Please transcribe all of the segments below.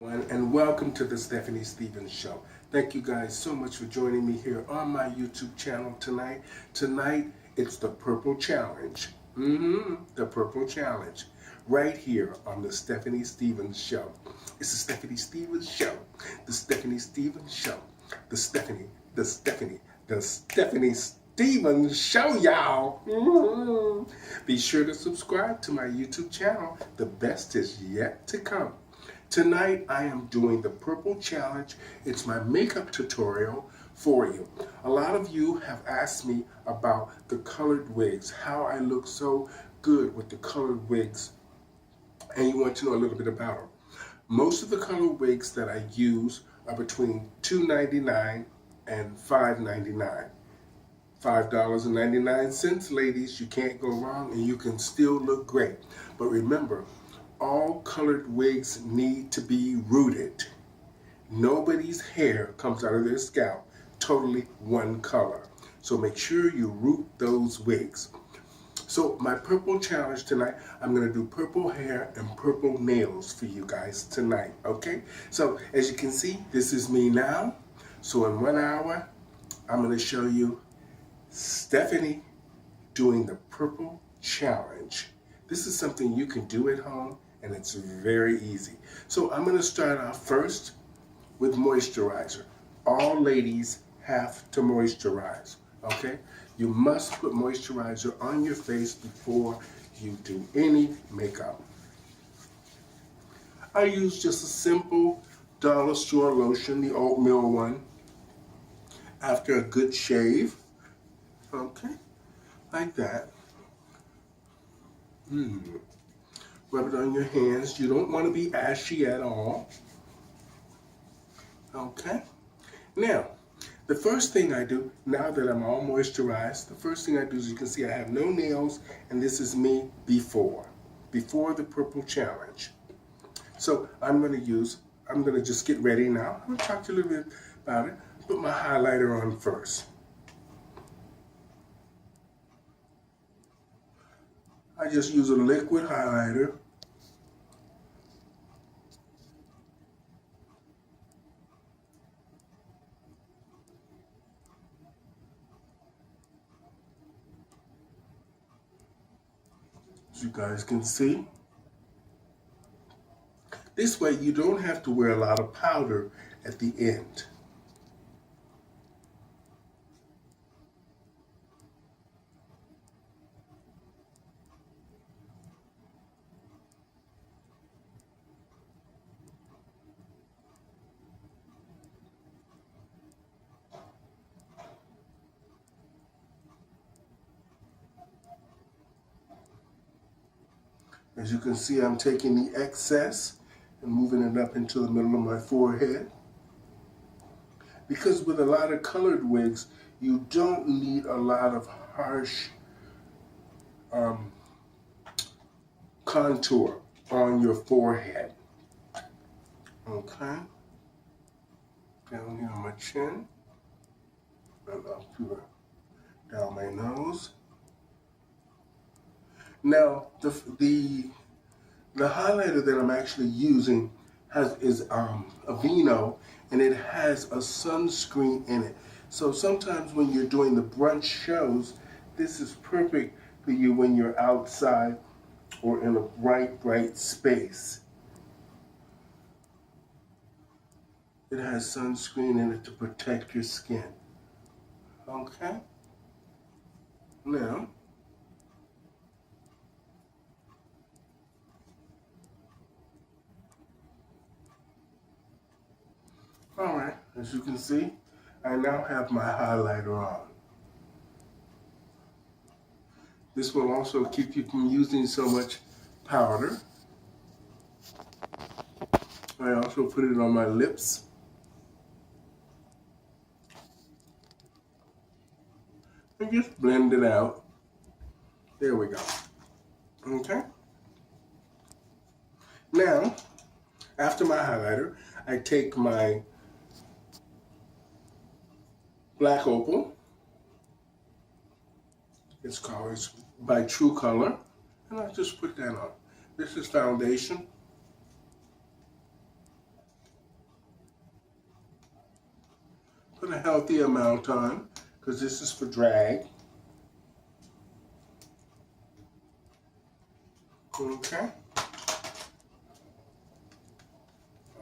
And welcome to the Stephanie Stevens Show. Thank you guys so much for joining me here on my YouTube channel tonight. Tonight, it's the Purple Challenge. The Purple Challenge. Right here on the Stephanie Stevens Show. It's the Stephanie Stevens Show. The Stephanie Stevens Show. The Stephanie Stevens Show, y'all. Be sure to subscribe to my YouTube channel. The best is yet to come. Tonight I am doing the Purple Challenge. It's my makeup tutorial for you. A lot of you have asked me about the colored wigs, how I look so good with the colored wigs, and you want to know a little bit about them. Most of the colored wigs that I use are between $2.99 and $5.99. $5.99, ladies. You can't go wrong, and you can still look great. But remember, all colored wigs need to be rooted. Nobody's hair comes out of their scalp totally one color. So make sure you root those wigs. So my purple challenge tonight, I'm going to do purple hair and purple nails for you guys tonight, okay? So as you can see, this is me now. So in 1 hour, I'm going to show you Stephanie doing the purple challenge. This is something you can do at home, and it's very easy. So I'm going to start off first with moisturizer. All ladies have to moisturize, okay? You must put moisturizer on your face before you do any makeup. I use just a simple dollar store lotion, the oatmeal one, after a good shave, okay, like that. Rub it on your hands. You don't want to be ashy at all. Okay. Now, the first thing I do, now that I'm all moisturized, the first thing I do is you can see I have no nails, and this is me before the purple challenge. So I'm going to just get ready now. I'm going to talk to you a little bit about it. Put my highlighter on first. I just use a liquid highlighter. As you guys can see. This way you don't have to wear a lot of powder at the end. As you can see, I'm taking the excess and moving it up into the middle of my forehead. Because with a lot of colored wigs, you don't need a lot of harsh contour on your forehead. Okay. Down here on my chin. And up here, down my nose. Now, the highlighter that I'm actually using is Aveeno, and it has a sunscreen in it. So sometimes when you're doing the brunch shows, this is perfect for you when you're outside or in a bright space. It has sunscreen in it to protect your skin. Okay? Now, alright, as you can see, I now have my highlighter on. This will also keep you from using so much powder. I also put it on my lips. And just blend it out. There we go. Okay? Now, after my highlighter, I take my black opal. It's by True Color, and I just put that on. This is foundation. Put a healthy amount on, because this is for drag. Okay.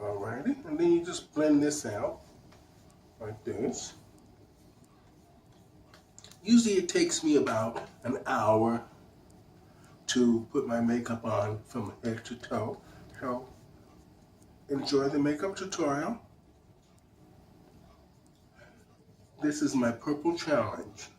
Alrighty, and then you just blend this out like this. Usually it takes me about an hour to put my makeup on from head to toe. So enjoy the makeup tutorial. This is my purple challenge.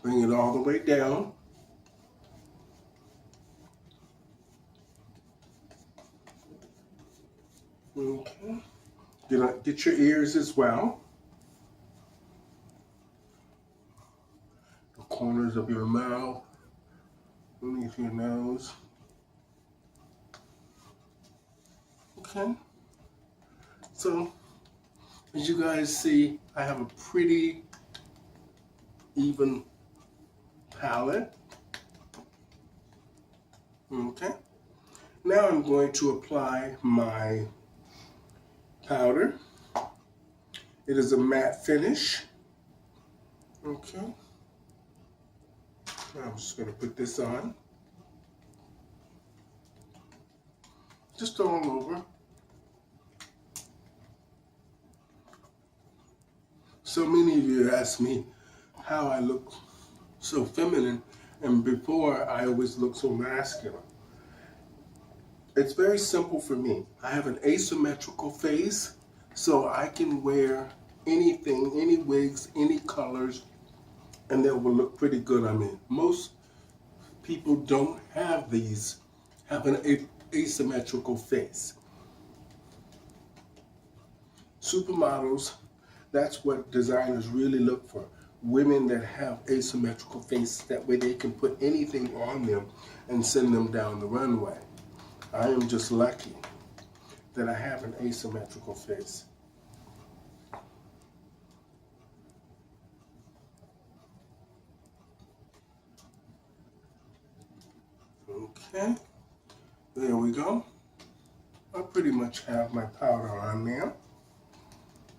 Bring it all the way down. Okay. Get your ears as well. The corners of your mouth, underneath your nose. Okay. So, as you guys see, I have a pretty even palette. Okay. Now I'm going to apply my powder. It is a matte finish. Okay. I'm just going to put this on. Just all over. So many of you ask me how I look so feminine, and before I always look so masculine. It's very simple for me. I have an asymmetrical face, so I can wear anything, any wigs, any colors, and they will look pretty good on me. Most people don't have an asymmetrical face. Supermodels, that's what designers really look for. Women that have asymmetrical faces, that way they can put anything on them and send them down the runway. I am just lucky that I have an asymmetrical face. Okay, there we go. I pretty much have my powder on now.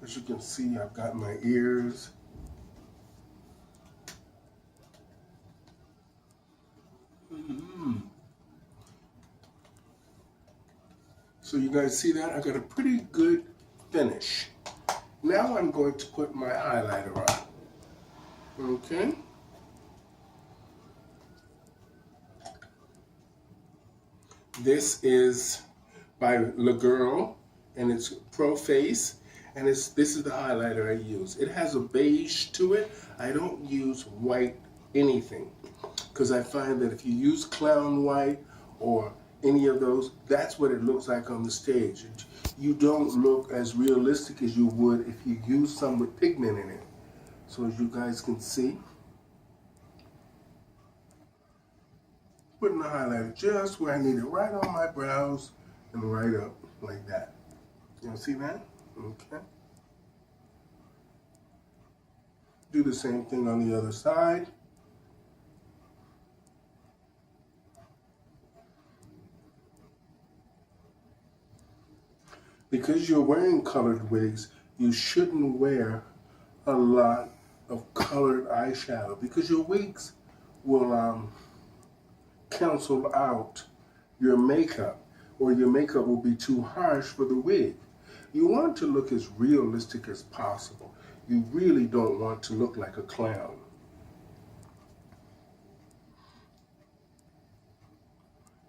As you can see, I've got my ears. So you guys see that? I got a pretty good finish. Now I'm going to put my highlighter on. Okay. This is by La Girl, and it's Pro Face, and this is the highlighter I use. It has a beige to it. I don't use white anything, because I find that if you use clown white or any of those, that's what it looks like on the stage. You don't look as realistic as you would if you use some with pigment in it. So as you guys can see, putting the highlighter just where I need it, right on my brows and right up like that. You see that? Okay. Do the same thing on the other side. Because you're wearing colored wigs, you shouldn't wear a lot of colored eyeshadow, because your wigs will cancel out your makeup, or your makeup will be too harsh for the wig. You want to look as realistic as possible. You really don't want to look like a clown.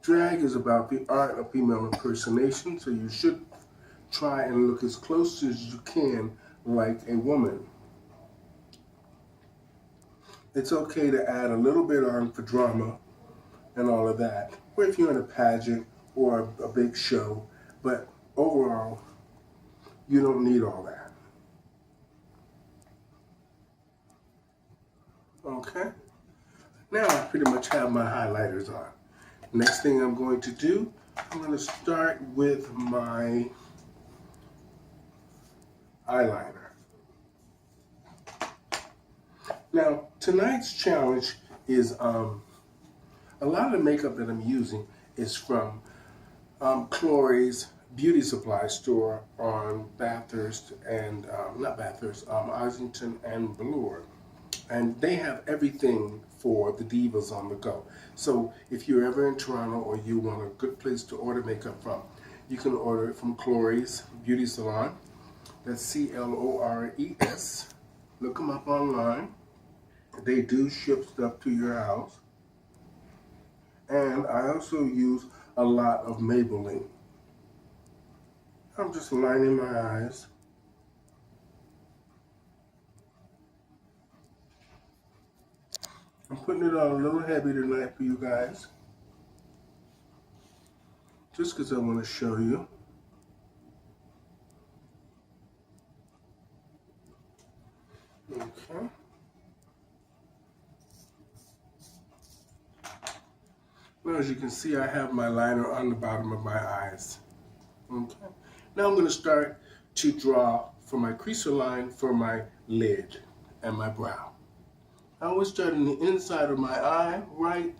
Drag is about the art of female impersonation, so you should try and look as close as you can like a woman. It's okay to add a little bit on for drama and all of that, or if you're in a pageant or a big show, but overall, you don't need all that. Okay? Now I pretty much have my highlighters on. Next thing I'm going to do, I'm going to start with my eyeliner. Now, tonight's challenge is A lot of the makeup that I'm using is from Chloe's beauty supply store on Bathurst and, not Bathurst, Ossington and Bloor. And they have everything for the divas on the go. So if you're ever in Toronto or you want a good place to order makeup from, you can order it from Chloe's Beauty Salon. That's Clores. Look them up online. They do ship stuff to your house. And I also use a lot of Maybelline. I'm just lining my eyes. I'm putting it on a little heavy tonight for you guys. Just because I want to show you. Okay. Now, as you can see, I have my liner on the bottom of my eyes. Okay. Now I'm going to start to draw for my creaser line for my lid and my brow. I always start on the inside of my eye, right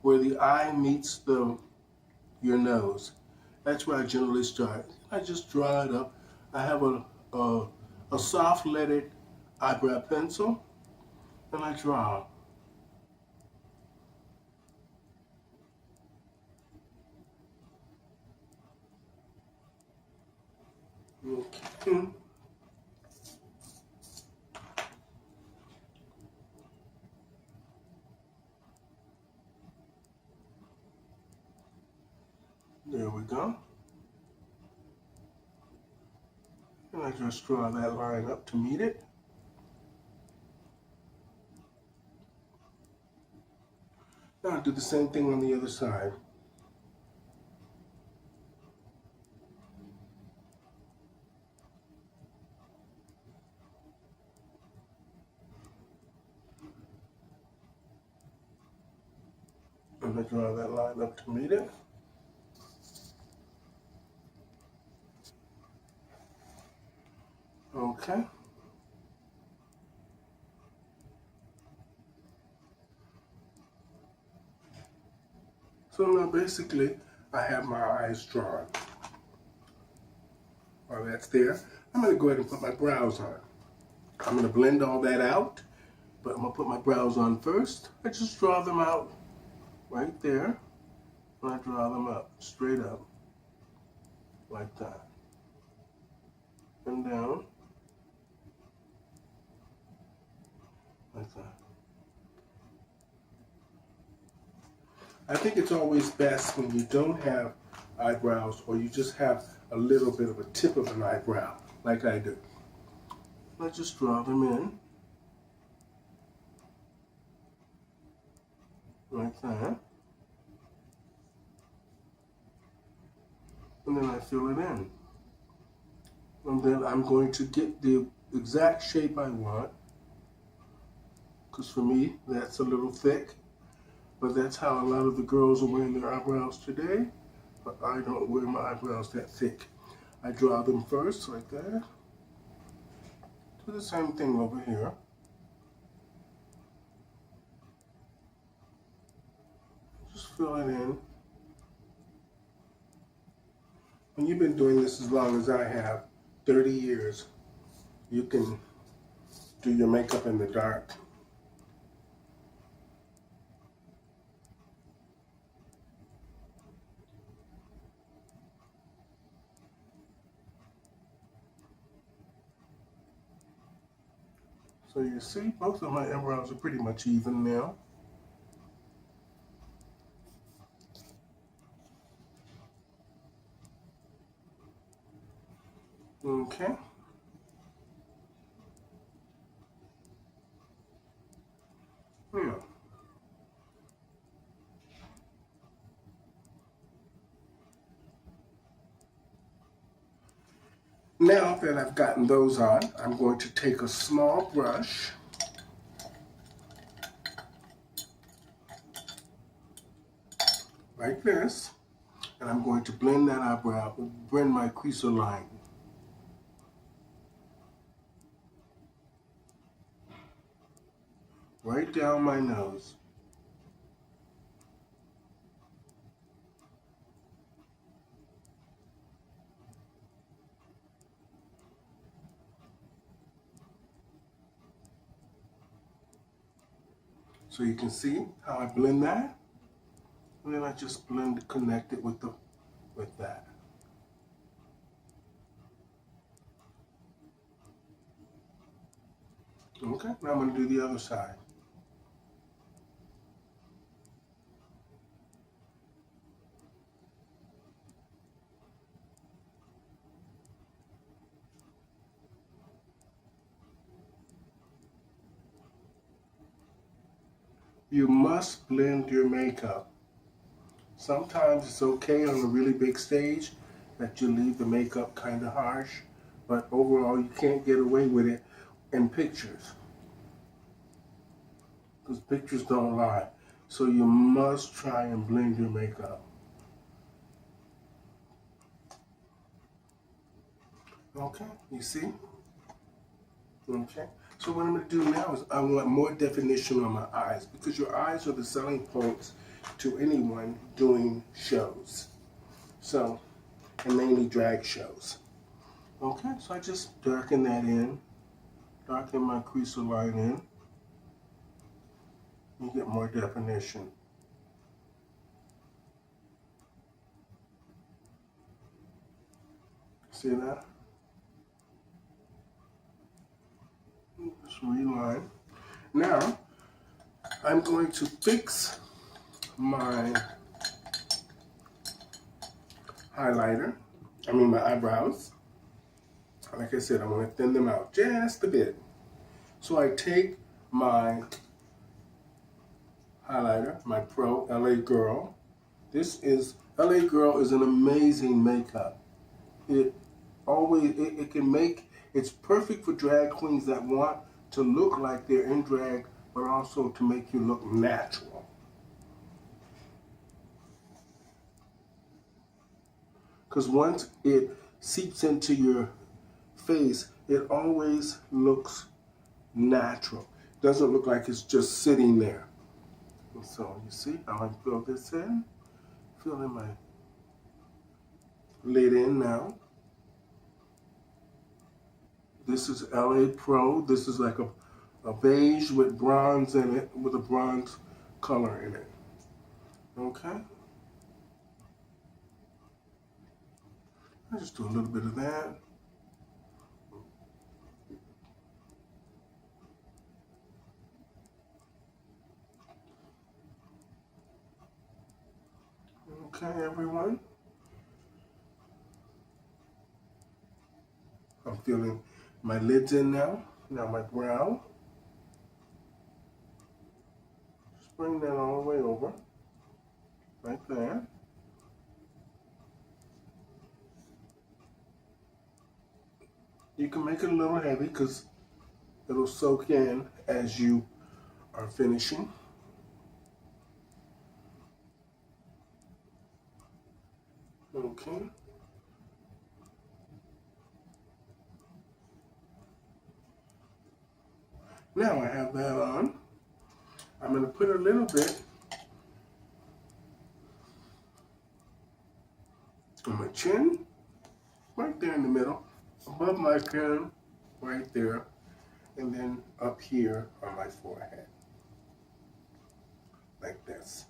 where the eye meets your nose. That's where I generally start. I just draw it up. I have a soft leaded eyebrow pencil, and I draw. Okay. There we go. And I just draw that line up to meet it. Now I'll do the same thing on the other side. And I draw that line up to meet it. Okay. So now basically I have my eyes drawn. While that's there, I'm going to go ahead and put my brows on. I'm going to blend all that out, but I'm going to put my brows on first. I just draw them out right there, and I draw them up, straight up, like that. And down, like that. I think it's always best when you don't have eyebrows or you just have a little bit of a tip of an eyebrow, like I do. I just draw them in, like that. And then I fill it in. And then I'm going to get the exact shape I want, because for me, that's a little thick. But that's how a lot of the girls are wearing their eyebrows today. But I don't wear my eyebrows that thick. I draw them first, like that. Do the same thing over here. Just fill it in. When you've been doing this as long as I have, 30 years, you can do your makeup in the dark. So you see, both of my eyebrows are pretty much even now. Okay. Yeah. Now that I've gotten those on, I'm going to take a small brush like this, and I'm going to blend that eyebrow, blend my creaser line. Right down my nose. So you can see how I blend that. And then I just connect it with that. Okay, now I'm going to do the other side. You must blend your makeup. Sometimes it's okay on a really big stage that you leave the makeup kind of harsh, but overall you can't get away with it in pictures, because pictures don't lie. So you must try and blend your makeup. Okay, you see? Okay, so what I'm going to do now is I want more definition on my eyes, because your eyes are the selling points to anyone doing shows. So, and mainly drag shows. Okay, so I just darken that in, darken my crease line in. You get more definition. See that? Just reline. Now, I'm going to fix my highlighter. My eyebrows. Like I said, I want to thin them out just a bit. So I take my highlighter, my Pro LA Girl. LA Girl is an amazing makeup. It can make, it's perfect for drag queens that want to look like they're in drag, but also to make you look natural. Because once it seeps into your face, it always looks natural. Doesn't look like it's just sitting there. And so you see how I fill this in? Filling my lid in now. This is LA Pro. This is like a beige with bronze in it, with a bronze color in it. Okay? I just do a little bit of that. Okay, everyone. I'm feeling my lids in now. Now my brow. Just bring that all the way over. Right there. You can make it a little heavy because it'll soak in as you are finishing. Okay. Now I have that on. I'm going to put a little bit on my chin, right there in the middle, above my chin, right there, and then up here on my forehead, like this.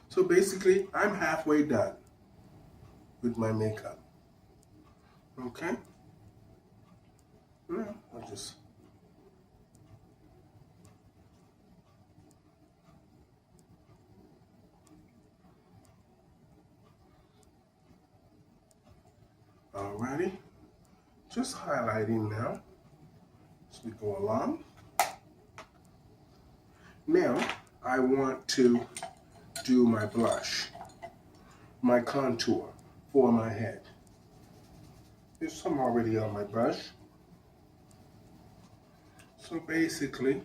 So basically, I'm halfway done with my makeup. Okay? Now, I'll just... Alrighty. Just highlighting now as we go along. Now, I want to do my blush, my contour for my head. There's some already on my brush. So basically,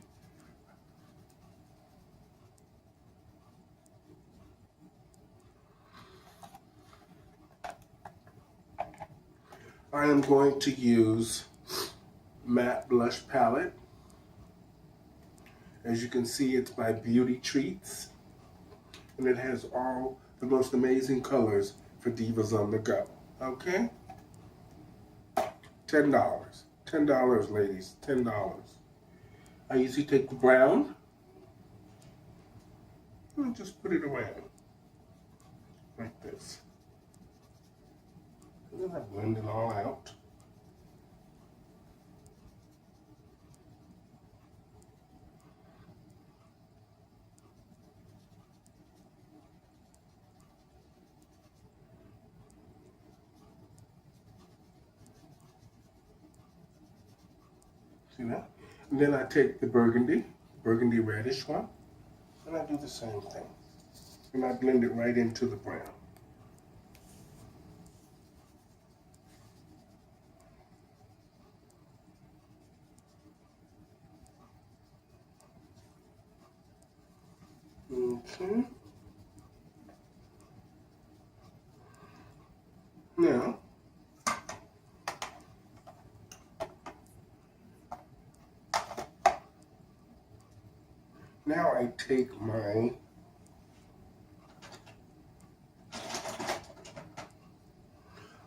I am going to use matte blush palette. As you can see, it's by Beauty Treats, and it has all the most amazing colors for divas on the go. Okay? $10. $10, ladies. $10. I usually take the brown and just put it around like this. And then I blend it all out. See that? And then I take the burgundy reddish one, and I do the same thing. And I blend it right into the brown. Okay. Now I take my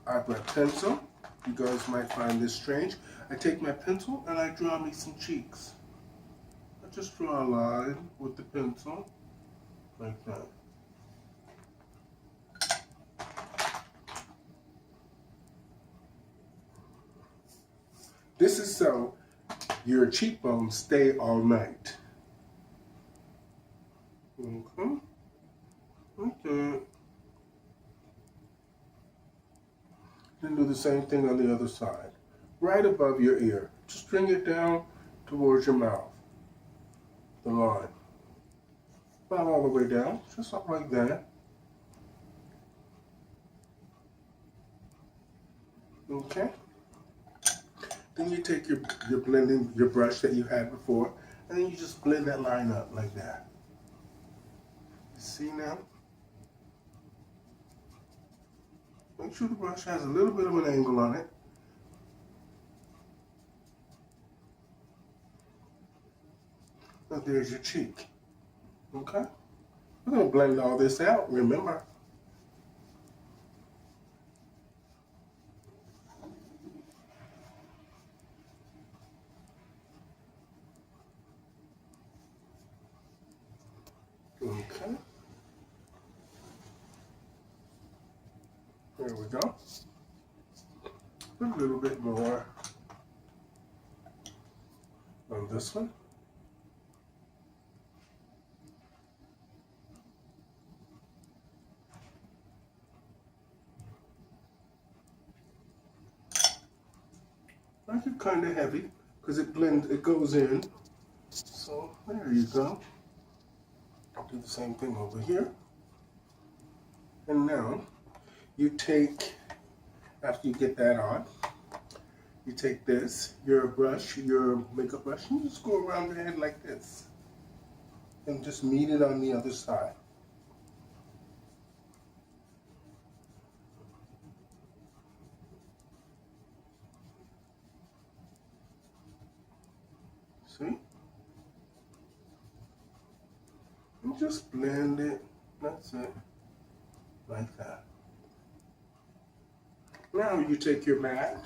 eyebrow pencil. You guys might find this strange. I take my pencil and I draw me some cheeks. I just draw a line with the pencil like that. This is so your cheekbones stay all night. Okay. Like that. Then do the same thing on the other side. Right above your ear. Just bring it down towards your mouth. The line. Not all the way down, just up like that. Okay. Then you take your brush that you had before, and then you just blend that line up like that. See now? Make sure the brush has a little bit of an angle on it. Now there's your cheek. Okay? We're going to blend all this out, remember. Okay. There we go. Put a little bit more on this one. Make it kind of heavy because it goes in. So there you go. I'll do the same thing over here. And now you take, after you get that on, you take this, your brush, your makeup brush, and you just go around the head like this. And just meet it on the other side. See? And just blend it. That's it. Like that. Now you take your mat,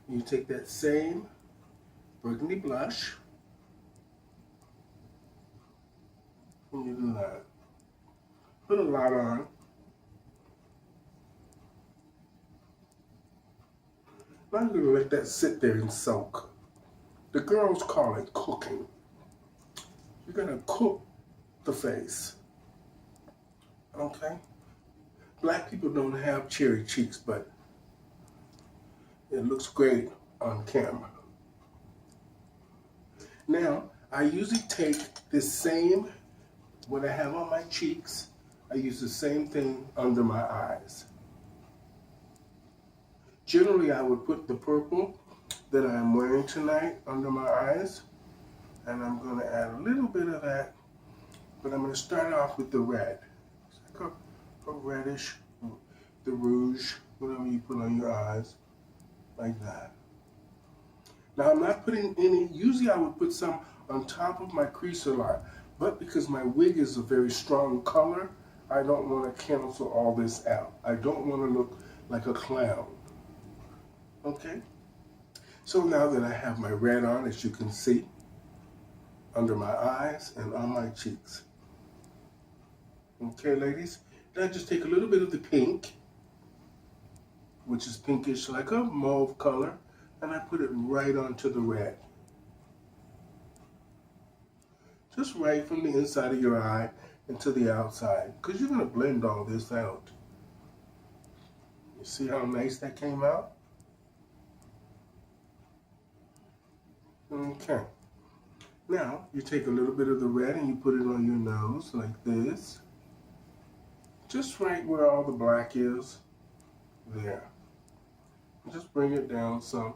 you take that same burgundy blush, and you do that. Put a lot on. Now I'm going to let that sit there and soak. The girls call it cooking. You're going to cook the face. Okay? Black people don't have cherry cheeks, but it looks great on camera. Now, I usually take this same, what I have on my cheeks, I use the same thing under my eyes. Generally, I would put the purple that I'm wearing tonight under my eyes, and I'm going to add a little bit of that, but I'm going to start off with the red. It's like a reddish, the rouge, whatever you put on your eyes, like that. Now I'm not putting any, usually I would put some on top of my creaser line, but because my wig is a very strong color, I don't want to cancel all this out. I don't want to look like a clown. Okay? So now that I have my red on, as you can see, under my eyes and on my cheeks. Okay, ladies. Then just take a little bit of the pink, which is pinkish like a mauve color, and I put it right onto the red. Just right from the inside of your eye into the outside, because you're going to blend all this out. You see how nice that came out? Okay. Now, you take a little bit of the red and you put it on your nose like this. Just right where all the black is. There. Just bring it down some,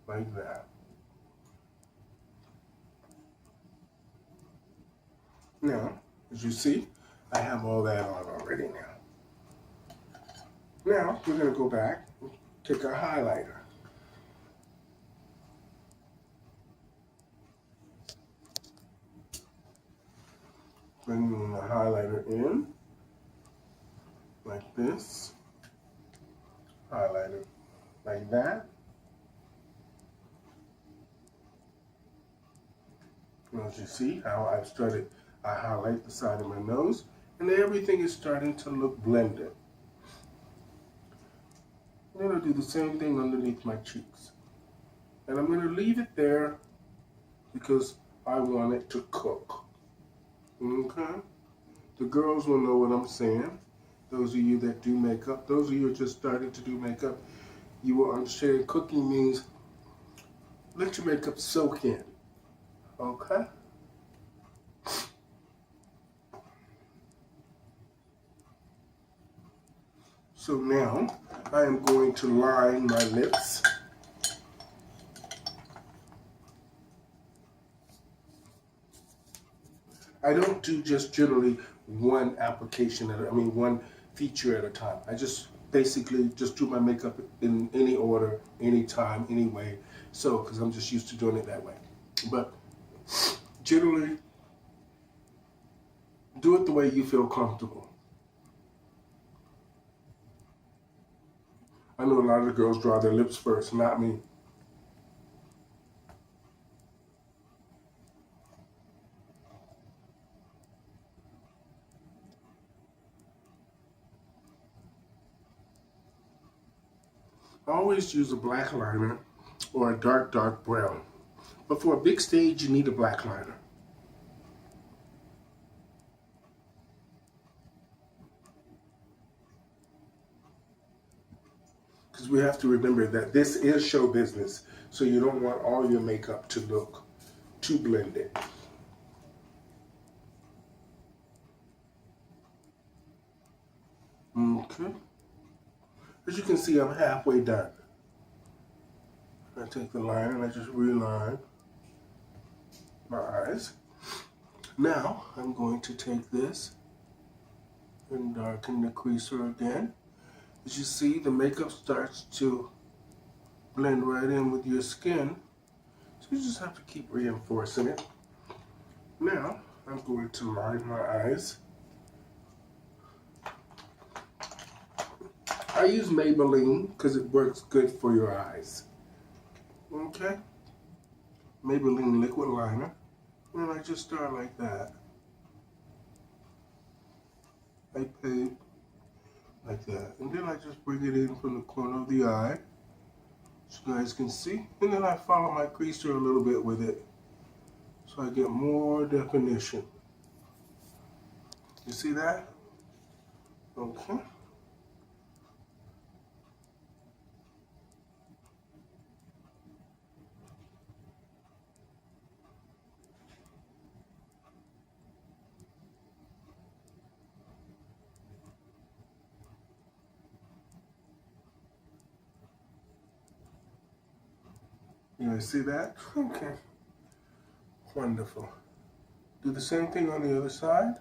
like that. Now, as you see, I have all that on already now. Now, we're going to go back and take our highlighter. Bring the highlighter in, like this. Highlighter, like that. And as you see how I've started, I highlight the side of my nose, and everything is starting to look blended. I'm going to do the same thing underneath my cheeks. And I'm going to leave it there because I want it to cook. Okay? The girls will know what I'm saying. Those of you that do makeup, those of you who are just starting to do makeup, you will understand cooking means let your makeup soak in. Okay? So now I am going to line my lips. I don't do just generally one application one feature at a time. I just basically just do my makeup in any order, any time, any way. So, because I'm just used to doing it that way. But generally, do it the way you feel comfortable. I know a lot of the girls draw their lips first, not me. Always use a black liner or a dark brown. But for a big stage, you need a black liner. Because we have to remember that this is show business, so you don't want all your makeup to look too blended. Okay. As you can see, I'm halfway done. I take the line and I just reline my eyes. Now, I'm going to take this and darken the creaser again. As you see, the makeup starts to blend right in with your skin. So you just have to keep reinforcing it. Now, I'm going to line my eyes. I use Maybelline because it works good for your eyes. Okay? Maybelline liquid liner. And I just start like that. I paint like that. And then I just bring it in from the corner of the eye, so you guys can see. And then I follow my creaser a little bit with it, so I get more definition. You see that? Okay. You guys see that? Okay. Wonderful. Do the same thing on the other side.